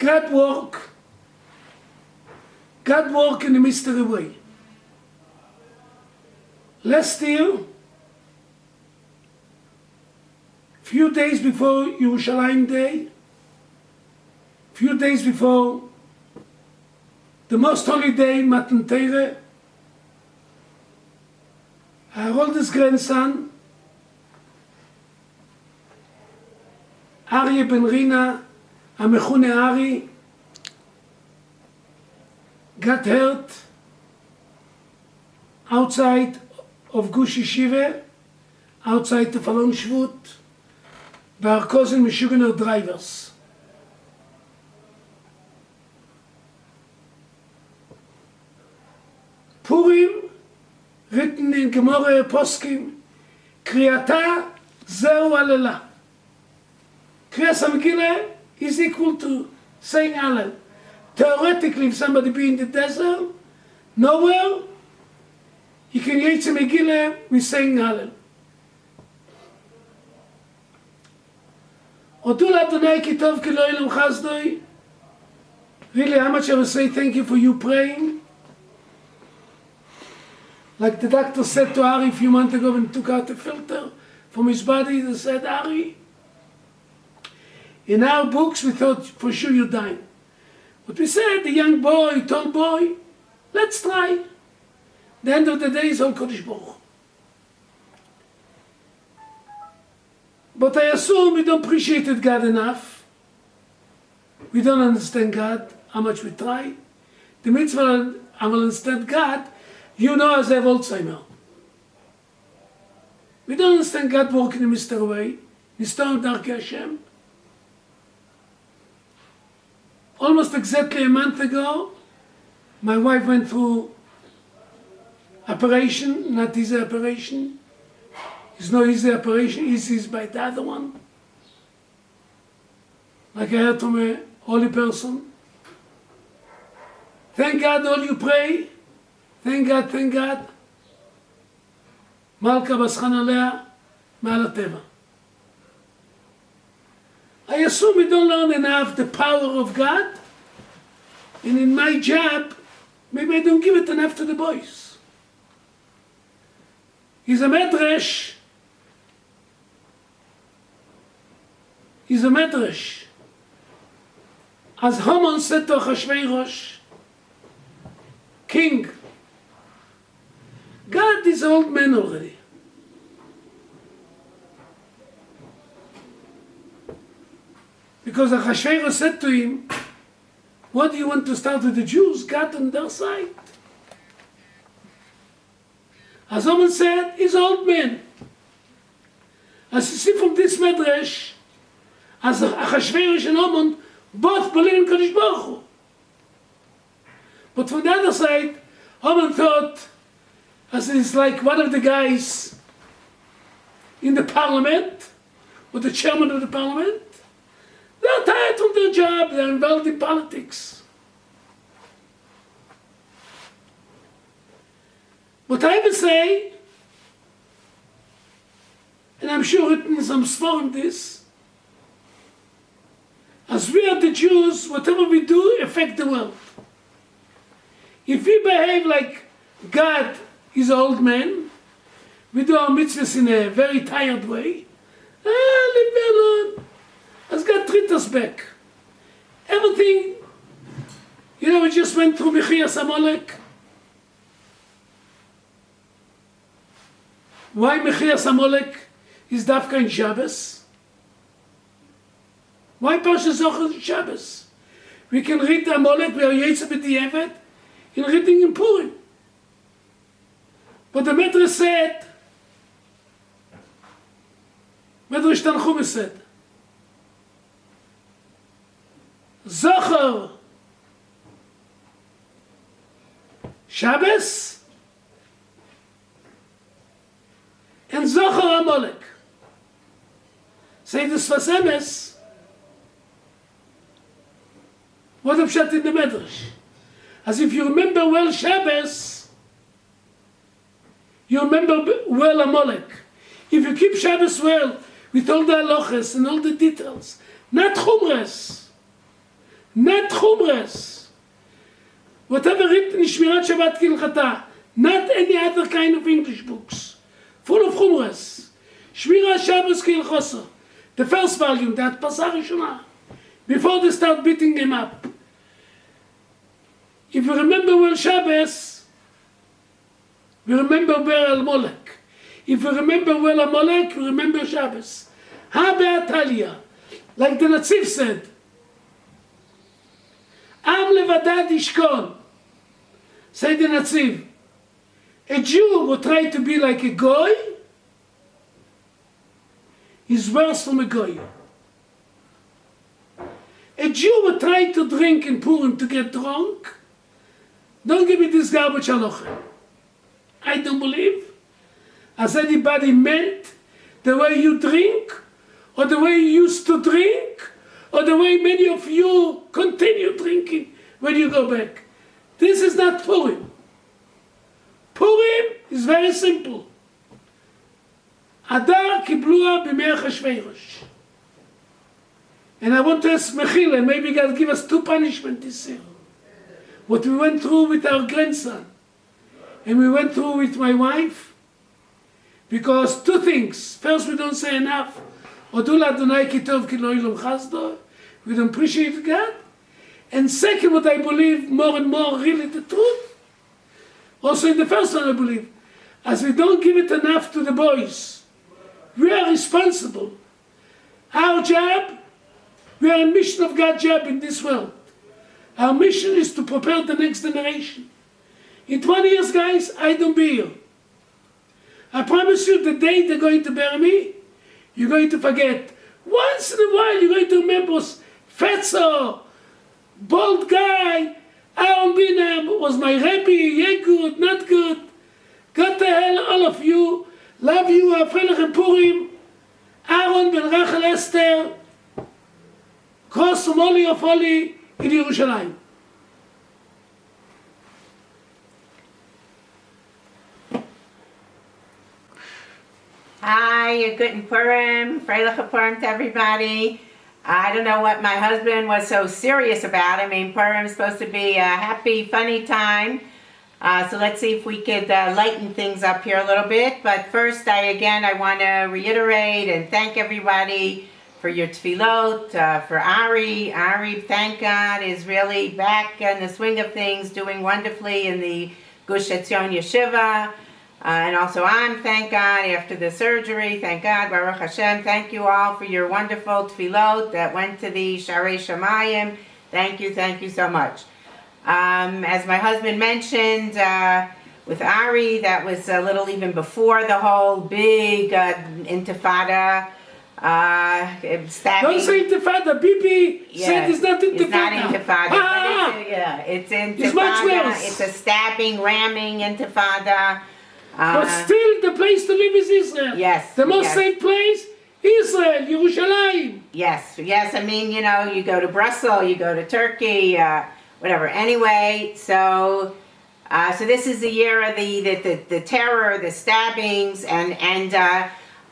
God work in a mystery way. Last year, few days before Yerushalayim Day, few days before the most holy day, Matan Torah, our oldest grandson, Aryeh ben Rina, המכונה Ari, got hurt outside of Gush Yeshiva, outside the Falon Shvut, by our cousin Meshuggah drivers. Purim, written in Gemara Poskim, Kriyata Zeu Alela. Kriyas HaMegillah is equal to saying Hallel. Theoretically, if somebody be in the desert, nowhere, you can read the Megillah with saying Hallel. Odul Adonai ki tov ki lo ilam chazdoi. Really, how much I will say thank you for you praying. Like the doctor said to Ari a few months ago when he took out the filter from his body, they said, Ari, in our books we thought for sure you're dying. But we said, the young boy, tall boy, let's try. The end of the day is on Kodesh Baruch Hu. But I assume we don't appreciate God enough. We don't understand God, how much we try. The mitzvah, I will understand God, you know as I have Alzheimer. We don't understand God working in a mystery way. Niston Darkei Hashem. Almost exactly a month ago, my wife went through operation, not easy operation. It's no easy operation, easy is by the other one. Like I heard from a holy person. Thank God all you pray. Thank God, thank God. Malka Baschan Alea, Ma'al HaTeva. I assume we don't learn enough the power of God, and in my job, maybe I don't give it enough to the boys. He's a medrash. As Haman said to Achashverosh, king, God is an old man already. Because Achashverosh said to him, what do you want to start with the Jews? God on their side. As Haman said, he's an old man. As you see from this medrash, as Achashverosh and Haman both believe in Kodesh Baruch Hu. But from the other side, Haman thought, as it's like one of the guys in the parliament, or the chairman of the parliament, they're tired from their job, they're involved in politics. What I would say, and I'm sure written in some sforim this, as we are the Jews, whatever we do affect the world. If we behave like God is an old man, we do our mitzvahs in a very tired way, leave me alone. As God treat us back. Everything, we just went through Mechias Amalek. Why Mechias Amalek is Dafka in Shabbos? Why Parsha Zohar in Shabbos? We can read Amalek, we are Yetzer B'diavad, in reading in Purim. But the Medrash said, Medrash Tanchuma said, Zohar Shabbos and Zohar Amalek. Say the Sfas Emes. What I'm shot in the Medrash? As if you remember well Shabbos, you remember well Amalek. If you keep Shabbos well, with all the halachas and all the details, not chumras, not chumras. Whatever written in Shmirat Shabbat Kilchata, not any other kind of English books, full of chumras. Shmirat Shabbos Kilchosa, the first volume, that Pasach Rishonah, before they start beating him up. If you remember well Shabbos, we remember well Al-Molek. If you remember well Al-Molek, you remember Shabbos. Ha be'atalia, like the Netziv said, Am levadad ishkon, said the Netziv. A Jew who tried to be like a goy is worse from a goy. A Jew who tried to drink in Purim to get drunk, don't give me this garbage halacha. I don't believe as anybody meant the way you drink, or the way you used to drink, or the way many of you continue drinking when you go back. This is not Purim. Purim is very simple. Adar kiblua b'mei Achashverosh. And I want to ask Mechila, maybe God give us 2 punishments this year. What we went through with our grandson, and we went through with my wife, because 2 things. First, we don't say enough. Odul Adonai ki tov ki lo ilom chasdo. We don't appreciate God. And second, what I believe more and more really the truth. Also in the first one I believe, as we don't give it enough to the boys, we are responsible. Our job, we are a mission of God's job in this world. Our mission is to prepare the next generation. In 20 years, guys, I don't be here. I promise you, the day they're going to bury me, you're going to forget. Once in a while, you're going to remember Fetzo, bald guy, Aaron Binas was my Rebbe, yeah good, not good. God to hell, all of you. Love you, Afrelechem Purim. Aaron ben Rachel Esther, cross from Oli of Oli in Yerushalayim. Hi, good Purim, Freilich Purim to everybody. I don't know what my husband was so serious about. I mean, Purim is supposed to be a happy, funny time. So let's see if we could lighten things up here a little bit. But first, I want to reiterate and thank everybody for your tefillot, for Ari. Ari, thank God, is really back in the swing of things, doing wonderfully in the Gush Etzion Yeshiva. And also thank God, after the surgery, thank God, Baruch Hashem, thank you all for your wonderful tefillot that went to the Sharei Shamayim. Thank you so much. As my husband mentioned, with Ari, that was a little even before the whole big intifada, stabbing. Don't say intifada, Bibi said it's not intifada. It's not intifada, it's intifada. It's much worse. It's a stabbing, ramming intifada. But still, the place to live is Israel. Yes. The most safe place, Israel, Yerushalayim. Yes. I mean, you go to Brussels, you go to Turkey, whatever. Anyway, so this is the year of the terror, the stabbings, and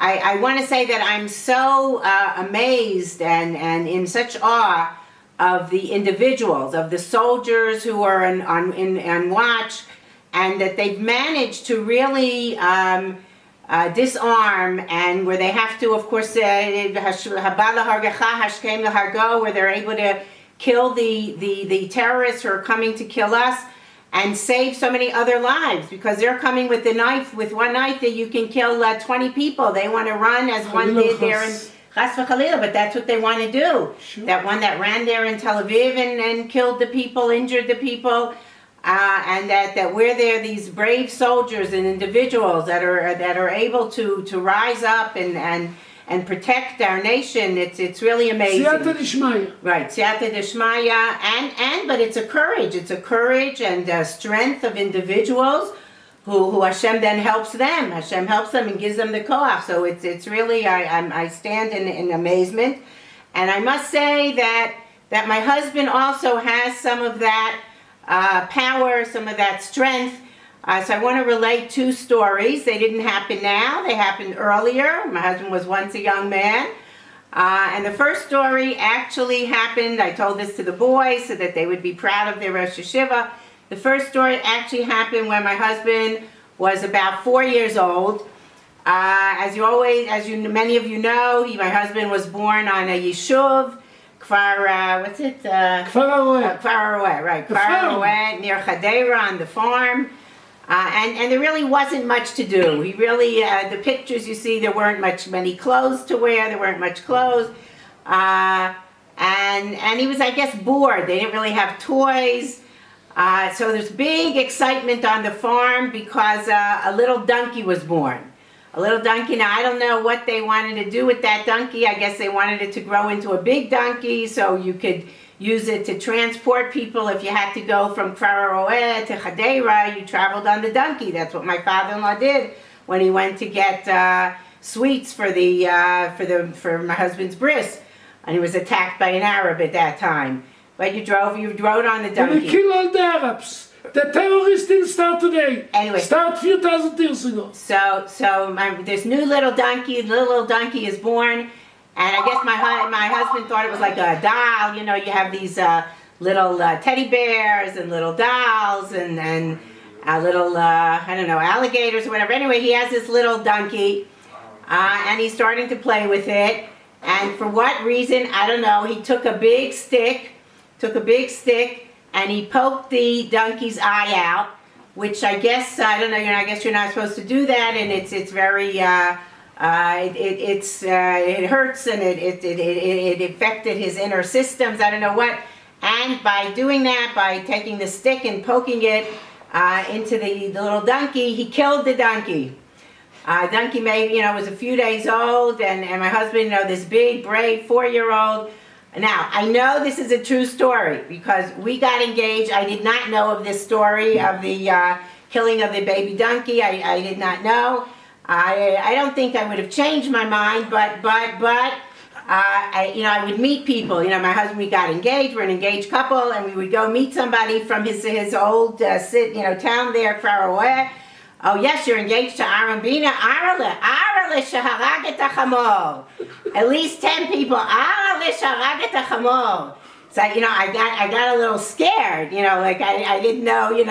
I want to say that I'm so amazed and in such awe of the individuals, of the soldiers who are on watch, and that they've managed to really disarm, and where they have to, of course, where they're able to kill the terrorists who are coming to kill us, and save so many other lives, because they're coming with with one knife that you can kill 20 people. They want to run, as one did there in Chas v'Chalila, but that's what they want to do. Sure. That one that ran there in Tel Aviv and killed the people, injured the people. And that we're there, these brave soldiers and individuals that are able to rise up and protect our nation. It's really amazing. Siyata d'Shmaya. Right, Siyata d'Shmaya, but it's a courage and strength of individuals who Hashem then helps them. Hashem helps them and gives them the koach. So it's really, I stand in amazement, and I must say that my husband also has some of that power, some of that strength. So I want to relate 2 stories. They didn't happen now. They happened earlier. My husband was once a young man. And the first story actually happened, I told this to the boys so that they would be proud of their Rosh Hashiva. The first story actually happened when my husband was about 4 years old. Many of you know, my husband was born on a yishuv, Kfar, what's it? Kfar Aroeh. Kfar Aroeh, right. Kfar Aroeh, near Chadera on the farm. And there really wasn't much to do. He really, the pictures you see, there weren't many clothes to wear. There weren't much clothes. And he was, I guess, bored. They didn't really have toys. So there's big excitement on the farm because a little donkey was born. A little donkey. Now, I don't know what they wanted to do with that donkey. I guess they wanted it to grow into a big donkey so you could use it to transport people. If you had to go from Kfar Aroeh to Chadera, you traveled on the donkey. That's what my father-in-law did when he went to get sweets for my husband's bris, and he was attacked by an Arab at that time. But you rode on the donkey. And they killed all the Arabs. The terrorists didn't start today. Anyway, start a few thousand years ago. So this new little donkey is born, and I guess my husband thought it was like a doll. You know, you have these little teddy bears and little dolls and little I don't know, alligators or whatever. Anyway, he has this little donkey, and he's starting to play with it. And for what reason, I don't know. He took a big stick, and he poked the donkey's eye out, which I guess, I don't know, I guess you're not supposed to do that, and it's very, it hurts, and it affected his inner systems, I don't know what. And by doing that, by taking the stick and poking it into the little donkey, he killed the donkey. Donkey maybe, was a few days old, and my husband, this big, brave 4-year-old. Now, I know this is a true story because we got engaged. I did not know of this story of the killing of the baby donkey. I did not know. I don't think I would have changed my mind, but I would meet people. My husband, we got engaged. We're an engaged couple, and we would go meet somebody from his old town there, Kfar Aroeh. Oh yes, you're engaged to Aaron Bina. Arale sheharaget hachamor. At least 10 people. Arale sheharaget hachamor. So I got a little scared. Like I didn't know. He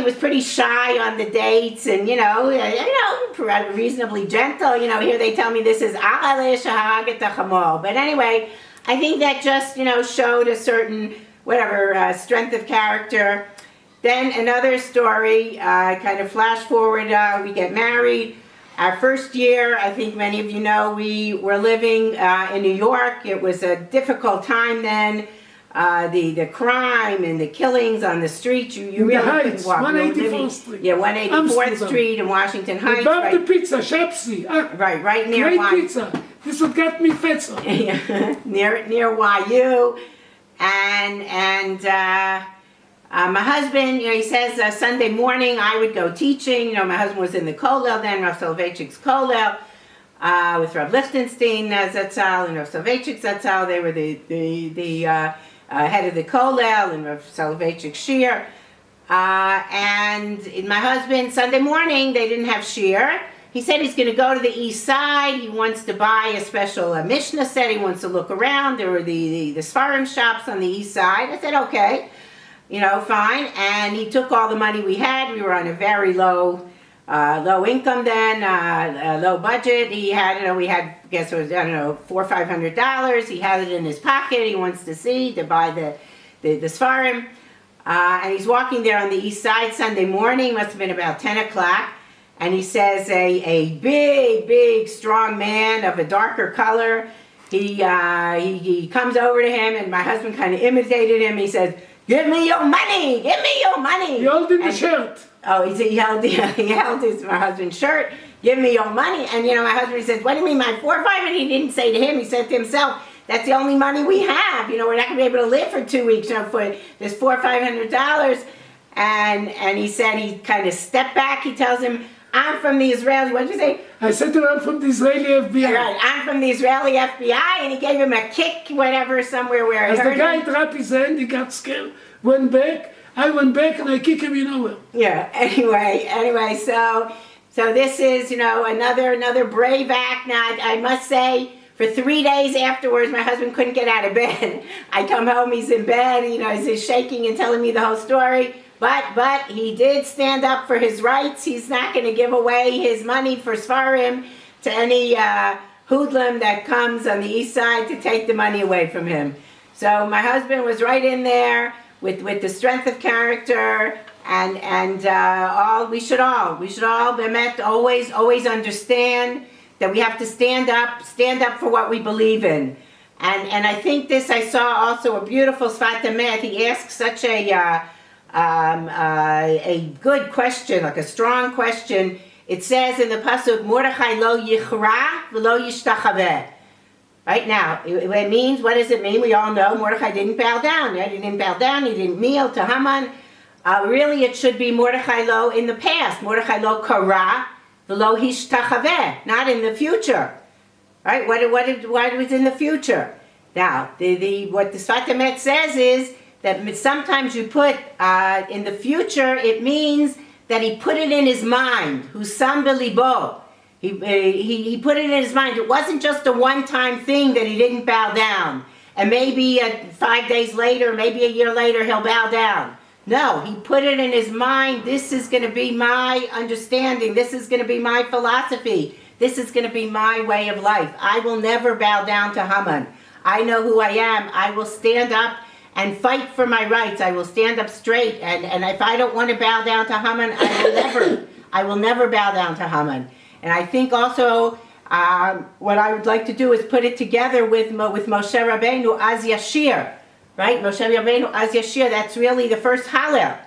was pretty shy on the dates, and reasonably gentle. Here they tell me this is Arale sheharaget hachamor. But anyway, I think that just showed a certain strength of character. Then another story, kind of flash forward, we get married. Our first year, I think many of you know, we were living in New York. It was a difficult time then. The crime and the killings on the streets, you really couldn't walk. 184th Street. Yeah, 184th Street in Washington Heights. Above the pizza, Shepsy. Right near Great pizza. This would get me fetzer. near YU. And my husband, he says Sunday morning I would go teaching. My husband was in the Kollel then, Rav Soloveitchik's Kollel, with Rav Lichtenstein Zatzal and Rav Soloveitchik Zatzal. They were the head of the Kollel and Rav Soloveitchik Shir. And my husband, Sunday morning, they didn't have Shir. He said he's going to go to the east side. He wants to buy a special Mishnah set. He wants to look around. There were the Sfarim shops on the east side. I said, okay. Fine. And he took all the money we had. We were on a very low income then, low budget. He had, we had, I guess it was, $400 or $500. He had it in his pocket. He wants to buy the Sfarim. And he's walking there on the east side Sunday morning. Must have been about 10 o'clock. And he says a big, strong man of a darker color. He comes over to him, and my husband kind of imitated him. He says, "Give me your money! Give me your money!" He held in the shirt. Oh, he held my husband's shirt. "Give me your money!" And my husband, he says, "What do you mean, my $400 or $500?" He didn't say to him. He said to himself, "That's the only money we have. We're not going to be able to live for 2 weeks. For this $400 or $500." And he said he kind of stepped back. He tells him, "I'm from the Israeli." What did you say? I said to him, "I'm from the Israeli FBI." Right, I'm from the Israeli FBI, and he gave him a kick, whatever, somewhere where I As heard the guy him. dropped his hand, he got scared, went back. I went back and I kicked him, where. Yeah. Anyway, so this is another brave act. Now I must say, For 3 days afterwards, my husband couldn't get out of bed. I come home, he's in bed, he's shaking and telling me the whole story. But he did stand up for his rights. He's not going to give away his money for Sfarim to any hoodlum that comes on the east side to take the money away from him. So my husband was right in there with the strength of character, and all we should all Bemet, always understand that we have to stand up for what we believe in. And I think this, I saw also a beautiful Sfat Emet. He asked such a good question, like a strong question. It says in the pasuk, Mordechai lo yichra v'lo yishtachaveh. Right now, it means, what does it mean? We all know Mordechai didn't bow down. Right? He didn't bow down. He didn't kneel to Haman. Really, it should be Mordechai lo in the past. Mordechai lo kara v'lo hishtachaveh, not in the future. Right? What was in the future? Now, what the Sfat Emet says is that sometimes you put in the future, it means that he put it in his mind. Husam belibo. He put it in his mind. It wasn't just a one-time thing that he didn't bow down. And maybe 5 days later, maybe a year later, he'll bow down. No, he put it in his mind. This is going to be my understanding. This is going to be my philosophy. This is going to be my way of life. I will never bow down to Haman. I know who I am. I will stand up and fight for my rights. I will stand up straight. And if I don't want to bow down to Haman, I will never bow down to Haman. And I think also what I would like to do is put it together with Moshe Rabbeinu Az Yashir. Right? Moshe Rabbeinu Az Yashir, that's really the first Hallel.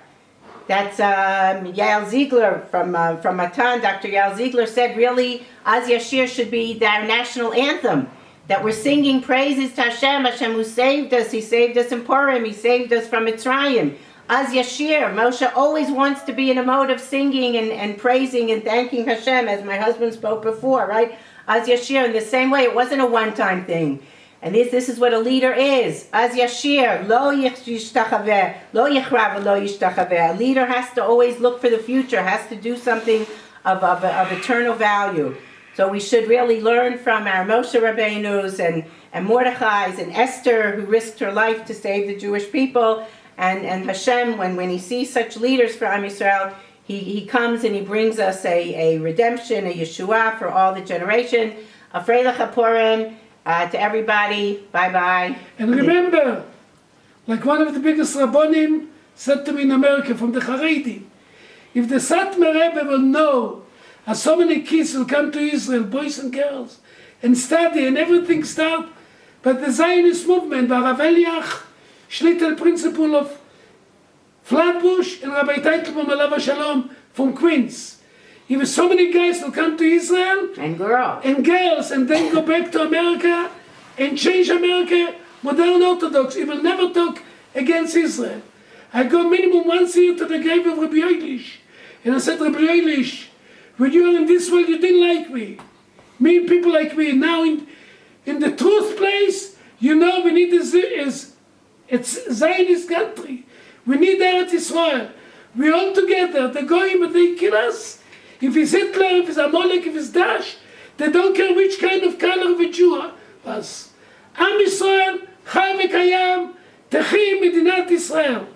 That's Yael Ziegler from Matan. Dr. Yael Ziegler said really Az Yashir should be our national anthem. That we're singing praises to Hashem. Hashem who saved us. He saved us in Purim. He saved us from Mitzrayim. Az Yashir. Moshe always wants to be in a mode of singing and praising and thanking Hashem, as my husband spoke before, right? Az Yashir. In the same way, it wasn't a one-time thing. And this is what a leader is. Az Yashir. Lo yishtachaveh. Lo yichrav lo yishtachaveh. A leader has to always look for the future, has to do something of eternal value. So we should really learn from our Moshe Rabbeinu's and Mordechai's and Esther, who risked her life to save the Jewish people. And Hashem, when he sees such leaders for Am Yisrael, he comes and he brings us a redemption, a Yeshua for all the generation. A Freilich Purim to everybody. Bye-bye. And remember, like one of the biggest Rabbanim said to me in America from the Haredim, if the Satmar Rebbe will know as so many kids will come to Israel, boys and girls, and study, and everything start, but the Zionist movement, Rav Eliach, Shlitel principle of Flatbush, and Rabbi Teitelbaum Alav Shalom from Queens. If so many guys will come to Israel, and girls, and then go back to America, and change America, modern Orthodox, he will never talk against Israel. I go minimum once a year to the grave of Rabbi Eilish, and I said, Rabbi Eilish, when you are in this world, you didn't like me. Me, people like me. Now in the truth place, we need it's Zionist country. We need Eretz Yisrael. We're all together. They're going, but they kill us. If it's Hitler, if it's Amalek, if it's Daesh, they don't care which kind of color of a Jew was. Am Yisrael, Chai v'Kayam, Techim Medinat Yisrael.